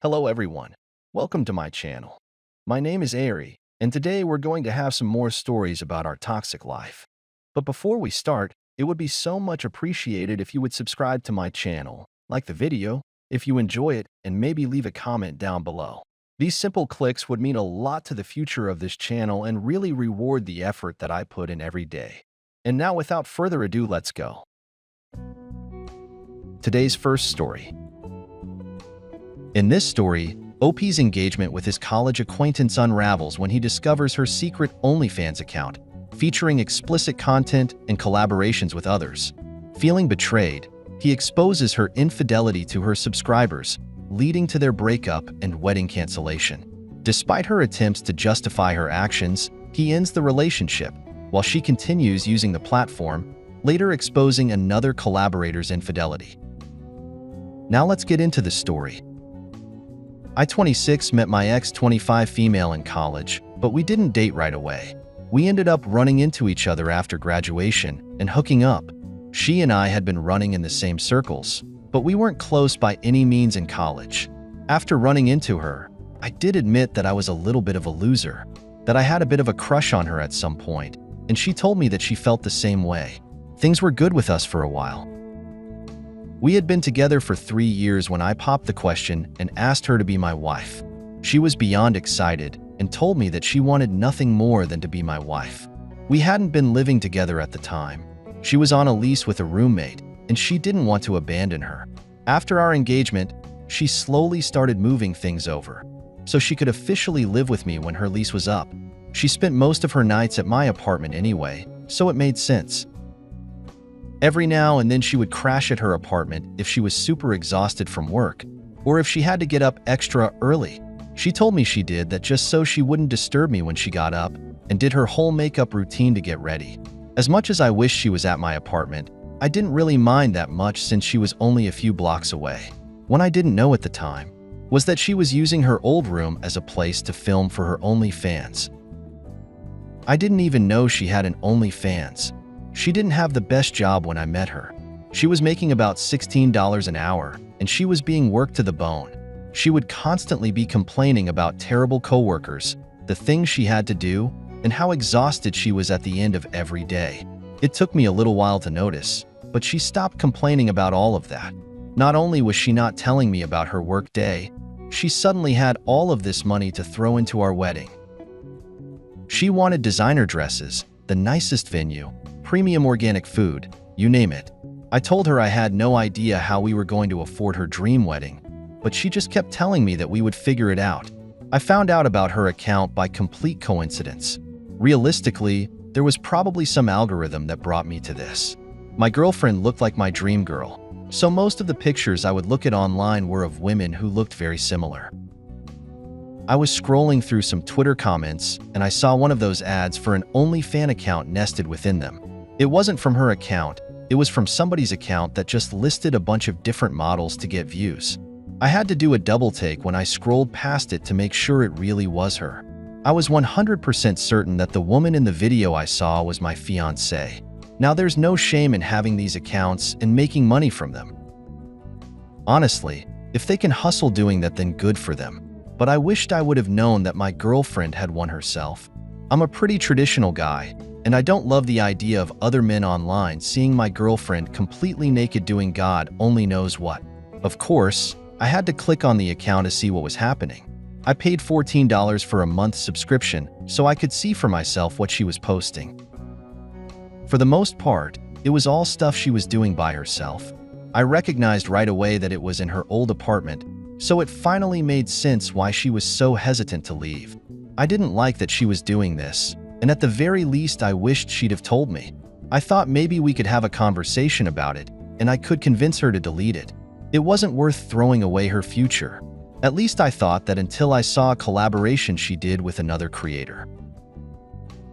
Hello everyone, welcome to my channel. My name is Ari, and today we're going to have some more stories about our toxic life. But before we start, it would be so much appreciated if you would subscribe to my channel, like the video, if you enjoy it, and maybe leave a comment down below. These simple clicks would mean a lot to the future of this channel and really reward the effort that I put in every day. And now without further ado, let's go. Today's first story. In this story, OP's engagement with his college acquaintance unravels when he discovers her secret OnlyFans account, featuring explicit content and collaborations with others. Feeling betrayed, he exposes her infidelity to her subscribers, leading to their breakup and wedding cancellation. Despite her attempts to justify her actions, he ends the relationship, while she continues using the platform, later exposing another collaborator's infidelity. Now let's get into the story. I, 26, met my ex, 25, female in college, but we didn't date right away. We ended up running into each other after graduation and hooking up. She and I had been running in the same circles, but we weren't close by any means in college. After running into her, I did admit that I was a little bit of a loser, that I had a bit of a crush on her at some point, and she told me that she felt the same way. Things were good with us for a while. We had been together for 3 years when I popped the question and asked her to be my wife. She was beyond excited and told me that she wanted nothing more than to be my wife. We hadn't been living together at the time. She was on a lease with a roommate, and she didn't want to abandon her. After our engagement, she slowly started moving things over, so she could officially live with me when her lease was up. She spent most of her nights at my apartment anyway, so it made sense. Every now and then she would crash at her apartment if she was super exhausted from work, or if she had to get up extra early. She told me she did that just so she wouldn't disturb me when she got up, and did her whole makeup routine to get ready. As much as I wished she was at my apartment, I didn't really mind that much since she was only a few blocks away. What I didn't know at the time was that she was using her old room as a place to film for her OnlyFans. I didn't even know she had an OnlyFans. She didn't have the best job when I met her. She was making about $16 an hour, and she was being worked to the bone. She would constantly be complaining about terrible coworkers, the things she had to do, and how exhausted she was at the end of every day. It took me a little while to notice, but she stopped complaining about all of that. Not only was she not telling me about her work day, she suddenly had all of this money to throw into our wedding. She wanted designer dresses, the nicest venue, premium organic food, you name it. I told her I had no idea how we were going to afford her dream wedding, but she just kept telling me that we would figure it out. I found out about her account by complete coincidence. Realistically, there was probably some algorithm that brought me to this. My girlfriend looked like my dream girl, so most of the pictures I would look at online were of women who looked very similar. I was scrolling through some Twitter comments and I saw one of those ads for an OnlyFans account nested within them. It wasn't from her account, it was from somebody's account that just listed a bunch of different models to get views. I had to do a double take when I scrolled past it to make sure it really was her. I was 100% certain that the woman in the video I saw was my fiancée. Now there's no shame in having these accounts and making money from them. Honestly, if they can hustle doing that, then good for them. But I wished I would have known that my girlfriend had one herself. I'm a pretty traditional guy, and I don't love the idea of other men online seeing my girlfriend completely naked doing God only knows what. Of course, I had to click on the account to see what was happening. I paid $14 for a month subscription so I could see for myself what she was posting. For the most part, it was all stuff she was doing by herself. I recognized right away that it was in her old apartment, so it finally made sense why she was so hesitant to leave. I didn't like that she was doing this, and at the very least I wished she'd have told me. I thought maybe we could have a conversation about it, and I could convince her to delete it. It wasn't worth throwing away her future. At least I thought that until I saw a collaboration she did with another creator.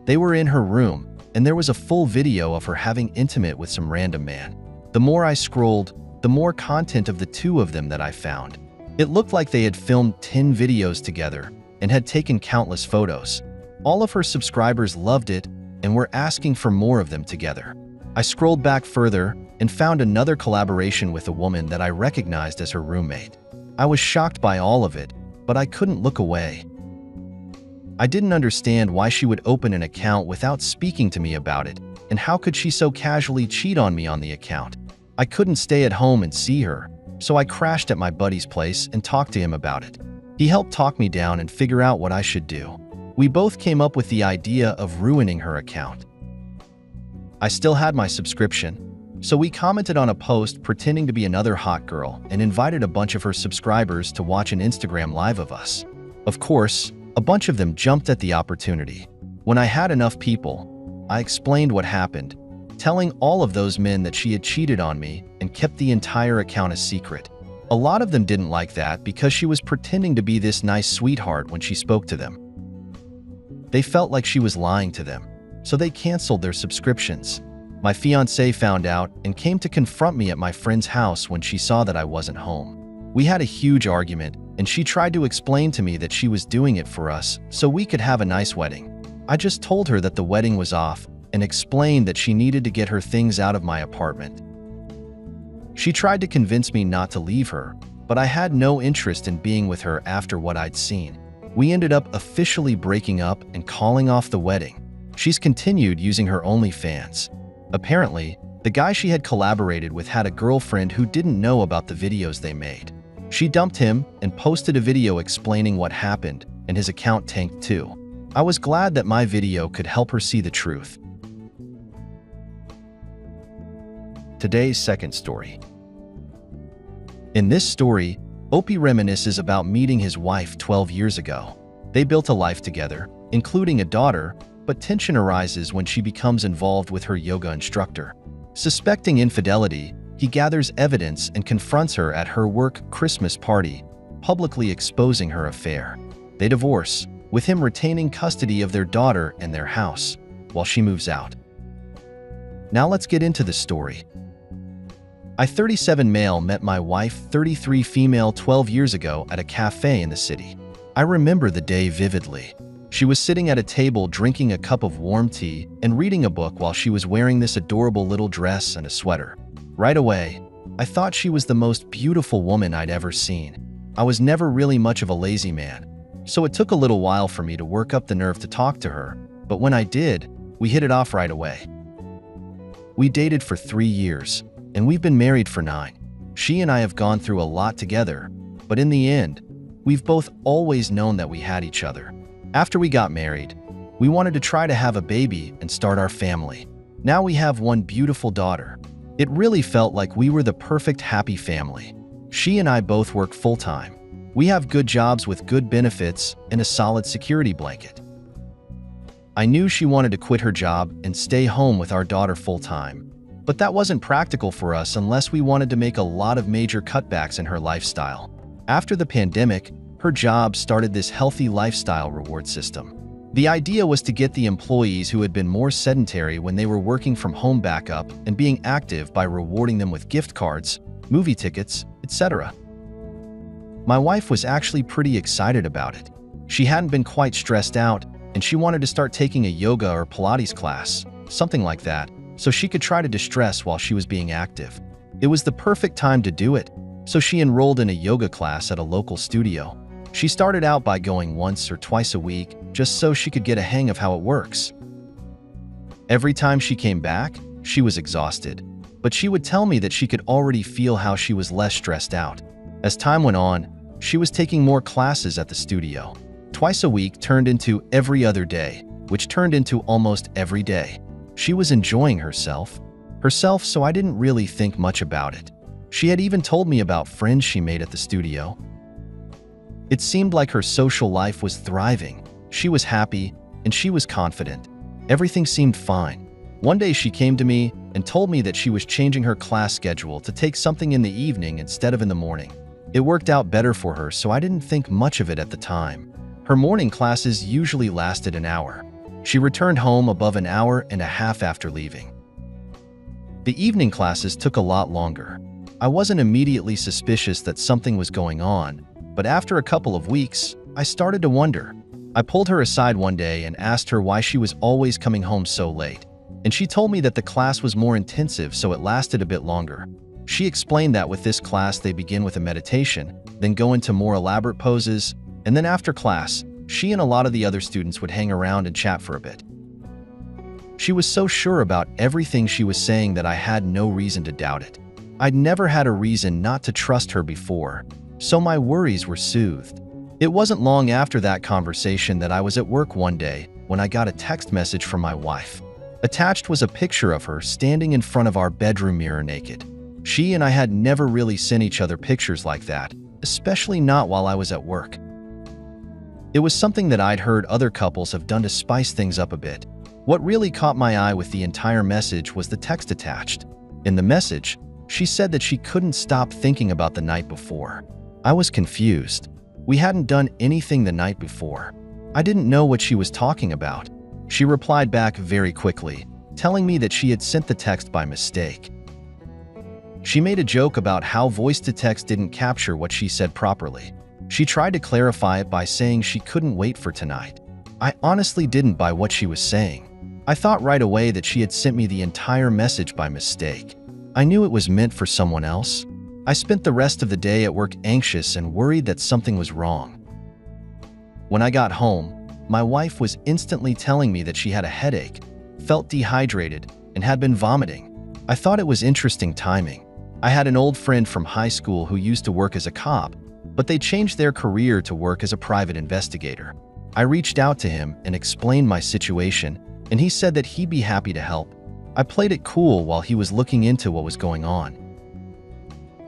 They were in her room, and there was a full video of her having intimate with some random man. The more I scrolled, the more content of the two of them that I found. It looked like they had filmed 10 videos together and had taken countless photos. All of her subscribers loved it and were asking for more of them together. I scrolled back further and found another collaboration with a woman that I recognized as her roommate. I was shocked by all of it, but I couldn't look away. I didn't understand why she would open an account without speaking to me about it, and how could she so casually cheat on me on the account? I couldn't stay at home and see her, so I crashed at my buddy's place and talked to him about it. He helped talk me down and figure out what I should do. We both came up with the idea of ruining her account. I still had my subscription, so we commented on a post pretending to be another hot girl and invited a bunch of her subscribers to watch an Instagram live of us. Of course, a bunch of them jumped at the opportunity. When I had enough people, I explained what happened, telling all of those men that she had cheated on me and kept the entire account a secret. A lot of them didn't like that because she was pretending to be this nice sweetheart when she spoke to them. They felt like she was lying to them, so they canceled their subscriptions. My fiancée found out and came to confront me at my friend's house when she saw that I wasn't home. We had a huge argument, and she tried to explain to me that she was doing it for us so we could have a nice wedding. I just told her that the wedding was off and explained that she needed to get her things out of my apartment. She tried to convince me not to leave her, but I had no interest in being with her after what I'd seen. We ended up officially breaking up and calling off the wedding. She's continued using her OnlyFans. Apparently, the guy she had collaborated with had a girlfriend who didn't know about the videos they made. She dumped him and posted a video explaining what happened, and his account tanked too. I was glad that my video could help her see the truth. Today's second story. In this story, Opie reminisces about meeting his wife 12 years ago. They built a life together, including a daughter, but tension arises when she becomes involved with her yoga instructor. Suspecting infidelity, he gathers evidence and confronts her at her work Christmas party, publicly exposing her affair. They divorce, with him retaining custody of their daughter and their house, while she moves out. Now let's get into the story. I, 37 male, met my wife, 33 female, 12 years ago at a cafe in the city. I remember the day vividly. She was sitting at a table drinking a cup of warm tea and reading a book while she was wearing this adorable little dress and a sweater. Right away, I thought she was the most beautiful woman I'd ever seen. I was never really much of a lazy man, so it took a little while for me to work up the nerve to talk to her, but when I did, we hit it off right away. We dated for 3 years, and we've been married for 9. She and I have gone through a lot together, but in the end, we've both always known that we had each other. After we got married, we wanted to try to have a baby and start our family. Now we have one beautiful daughter. It really felt like we were the perfect happy family. She and I both work full-time. We have good jobs with good benefits and a solid security blanket. I knew she wanted to quit her job and stay home with our daughter full-time, but that wasn't practical for us unless we wanted to make a lot of major cutbacks in her lifestyle. After the pandemic, her job started this healthy lifestyle reward system. The idea was to get the employees who had been more sedentary when they were working from home back up and being active by rewarding them with gift cards, movie tickets, etc. My wife was actually pretty excited about it. She hadn't been quite stressed out, and she wanted to start taking a yoga or Pilates class, something like that, so she could try to distress while she was being active. It was the perfect time to do it, so she enrolled in a yoga class at a local studio. She started out by going once or twice a week, just so she could get a hang of how it works. Every time she came back, she was exhausted, but she would tell me that she could already feel how she was less stressed out. As time went on, she was taking more classes at the studio. Twice a week turned into every other day, which turned into almost every day. She was enjoying herself, so I didn't really think much about it. She had even told me about friends she made at the studio. It seemed like her social life was thriving. She was happy, and she was confident. Everything seemed fine. One day she came to me and told me that she was changing her class schedule to take something in the evening instead of in the morning. It worked out better for her, so I didn't think much of it at the time. Her morning classes usually lasted an hour. She returned home above an hour and a half after leaving. The evening classes took a lot longer. I wasn't immediately suspicious that something was going on, but after a couple of weeks, I started to wonder. I pulled her aside one day and asked her why she was always coming home so late, and she told me that the class was more intensive, so it lasted a bit longer. She explained that with this class they begin with a meditation, then go into more elaborate poses, and then after class, she and a lot of the other students would hang around and chat for a bit. She was so sure about everything she was saying that I had no reason to doubt it. I'd never had a reason not to trust her before, so my worries were soothed. It wasn't long after that conversation that I was at work one day when I got a text message from my wife. Attached was a picture of her standing in front of our bedroom mirror naked. She and I had never really sent each other pictures like that, especially not while I was at work. It was something that I'd heard other couples have done to spice things up a bit. What really caught my eye with the entire message was the text attached. In the message, she said that she couldn't stop thinking about the night before. I was confused. We hadn't done anything the night before. I didn't know what she was talking about. She replied back very quickly, telling me that she had sent the text by mistake. She made a joke about how voice-to-text didn't capture what she said properly. She tried to clarify it by saying she couldn't wait for tonight. I honestly didn't buy what she was saying. I thought right away that she had sent me the entire message by mistake. I knew it was meant for someone else. I spent the rest of the day at work anxious and worried that something was wrong. When I got home, my wife was instantly telling me that she had a headache, felt dehydrated, and had been vomiting. I thought it was interesting timing. I had an old friend from high school who used to work as a cop, but they changed their career to work as a private investigator. I reached out to him and explained my situation, and he said that he'd be happy to help. I played it cool while he was looking into what was going on.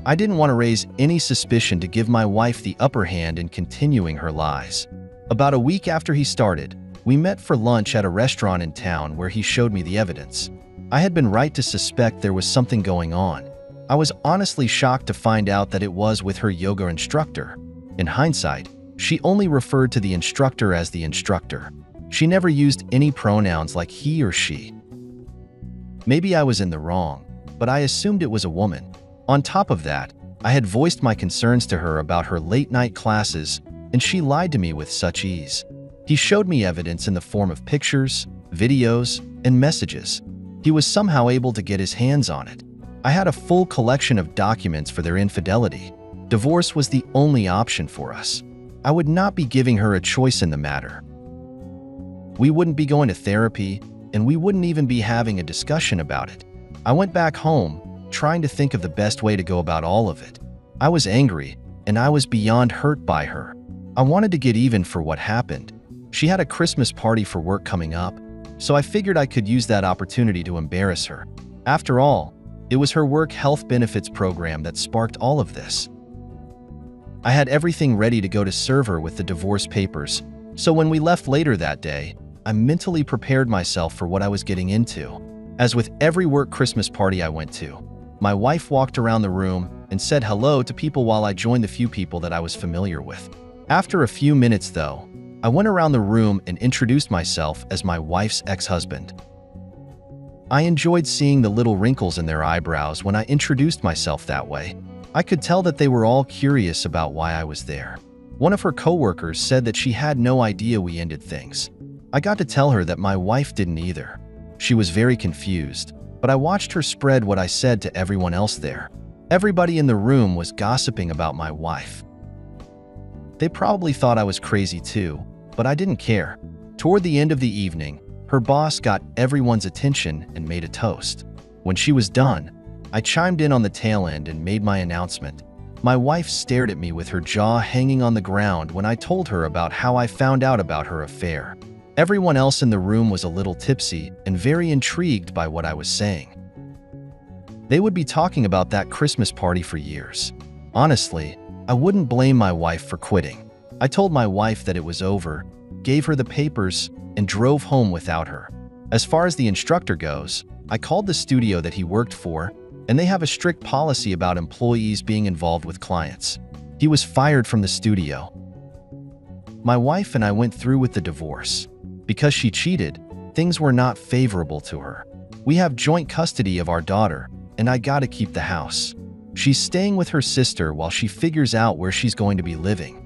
I didn't want to raise any suspicion to give my wife the upper hand in continuing her lies. About a week after he started, we met for lunch at a restaurant in town where he showed me the evidence. I had been right to suspect there was something going on. I was honestly shocked to find out that it was with her yoga instructor. In hindsight, she only referred to the instructor as the instructor. She never used any pronouns like he or she. Maybe I was in the wrong, but I assumed it was a woman. On top of that, I had voiced my concerns to her about her late-night classes, and she lied to me with such ease. He showed me evidence in the form of pictures, videos, and messages. He was somehow able to get his hands on it. I had a full collection of documents for their infidelity. Divorce was the only option for us. I would not be giving her a choice in the matter. We wouldn't be going to therapy, and we wouldn't even be having a discussion about it. I went back home, trying to think of the best way to go about all of it. I was angry, and I was beyond hurt by her. I wanted to get even for what happened. She had a Christmas party for work coming up, so I figured I could use that opportunity to embarrass her. After all, it was her work health benefits program that sparked all of this. I had everything ready to go to serve her with the divorce papers, so when we left later that day, I mentally prepared myself for what I was getting into. As with every work Christmas party I went to, my wife walked around the room and said hello to people while I joined the few people that I was familiar with. After a few minutes, though, I went around the room and introduced myself as my wife's ex-husband. I enjoyed seeing the little wrinkles in their eyebrows when I introduced myself that way. I could tell that they were all curious about why I was there. One of her coworkers said that she had no idea we ended things. I got to tell her that my wife didn't either. She was very confused, but I watched her spread what I said to everyone else there. Everybody in the room was gossiping about my wife. They probably thought I was crazy too, but I didn't care. Toward the end of the evening, her boss got everyone's attention and made a toast. When she was done, I chimed in on the tail end and made my announcement. My wife stared at me with her jaw hanging on the ground when I told her about how I found out about her affair. Everyone else in the room was a little tipsy and very intrigued by what I was saying. They would be talking about that Christmas party for years. Honestly, I wouldn't blame my wife for quitting. I told my wife that it was over, gave her the papers, and drove home without her. As far as the instructor goes, I called the studio that he worked for, and they have a strict policy about employees being involved with clients. He was fired from the studio. My wife and I went through with the divorce. Because she cheated, things were not favorable to her. We have joint custody of our daughter, and I gotta keep the house. She's staying with her sister while she figures out where she's going to be living.